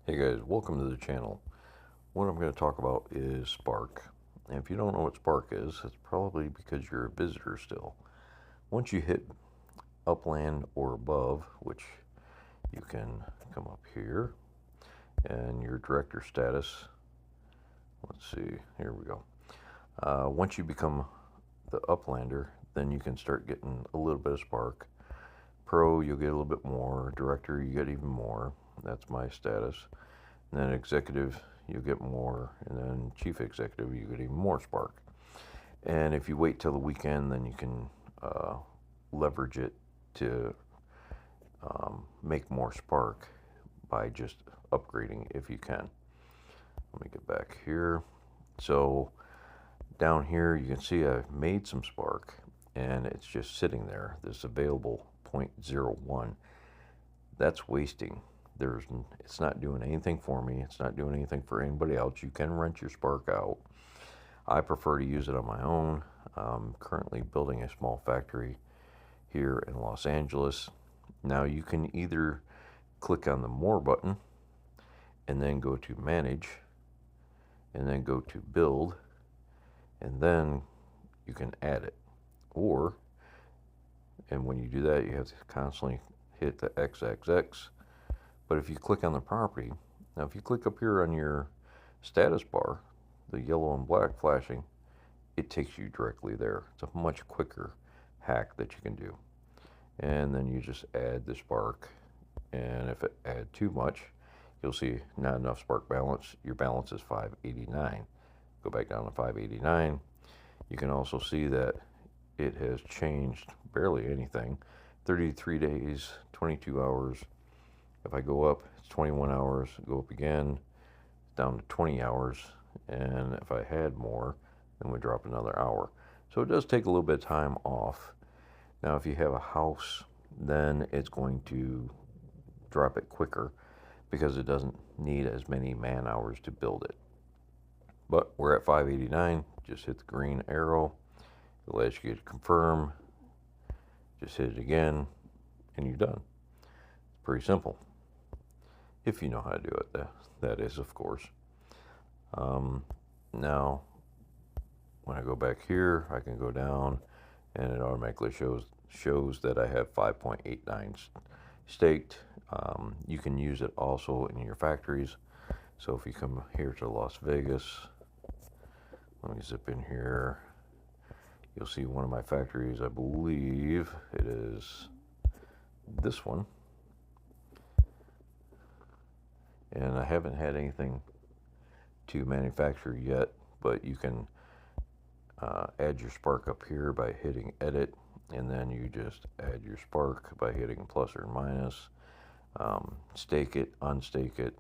Hey guys, welcome to the channel. What I'm going to talk about is Spark. And if you don't know what Spark is, it's probably because you're a visitor still. Once you hit Upland or above, which you can come up here, and your director status, let's see, here we go. Once you become the Uplander, then you can start getting a little bit of Spark. Pro, you'll get a little bit more. Director, you get even more. That's my status. And then executive, you get more, and then chief executive, you get even more Spark. And if you wait till the weekend, then you can leverage it to make more Spark by just upgrading if you can. Let me get back here. So down here, you can see I've made some Spark, and it's just sitting there. This available 0.01. That's wasting. It's not doing anything for me. It's not doing anything for anybody else. You can rent your Spark out. I prefer to use it on my own. I'm currently building a small factory here in Los Angeles. Now you can either click on the More button and then go to Manage and then go to Build, and then you can add it. And when you do that, you have to constantly hit the XXX. But if you click on the property, now if you click up here on your status bar, the yellow and black flashing, it takes you directly there. It's a much quicker hack that you can do. And then you just add the Spark, and if it add too much, you'll see not enough Spark balance. Your balance is 589. Go back down to 589. You can also see that it has changed barely anything. 33 days, 22 hours. If I go up, it's 21 hours. Go up again, down to 20 hours. And if I had more, then we drop another hour. So it does take a little bit of time off. Now, if you have a house, then it's going to drop it quicker because it doesn't need as many man hours to build it. But we're at 589. Just hit the green arrow. It'll ask you to confirm. Just hit it again, and you're done. It's pretty simple. If you know how to do it, that is, of course. Now, when I go back here, I can go down, and it automatically shows that I have 5.89 staked. You can use it also in your factories. So if you come here to Las Vegas, let me zip in here. You'll see one of my factories. I believe it is this one. And I haven't had anything to manufacture yet, but you can add your Spark up here by hitting edit, and then you just add your Spark by hitting plus or minus. Stake it, unstake it,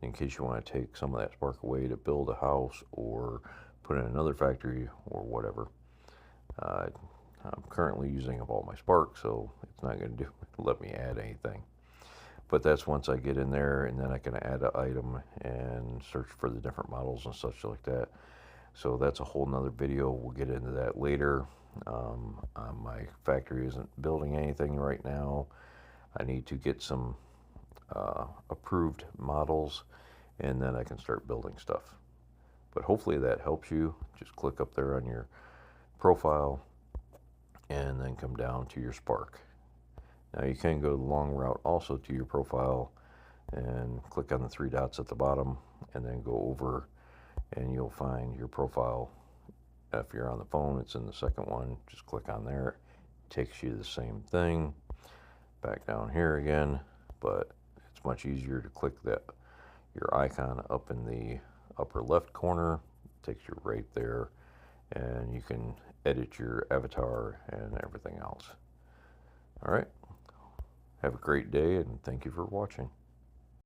in case you want to take some of that Spark away to build a house or put in another factory or whatever. I'm currently using up all my Spark, so it's not going to let me add anything. But that's once I get in there, and then I can add an item and search for the different models and such like that. So that's a whole nother video. We'll get into that later. My factory isn't building anything right now. I need to get some approved models, and then I can start building stuff. But hopefully that helps you. Just click up there on your profile and then come down to your Spark. Now you can go the long route also to your profile and click on the three dots at the bottom and then go over, and you'll find your profile. If you're on the phone, it's in the second one. Just click on there. It takes you to the same thing. Back down here again, but it's much easier to click your icon up in the upper left corner. It takes you right there, and you can edit your avatar and everything else. All right. Have a great day, and thank you for watching.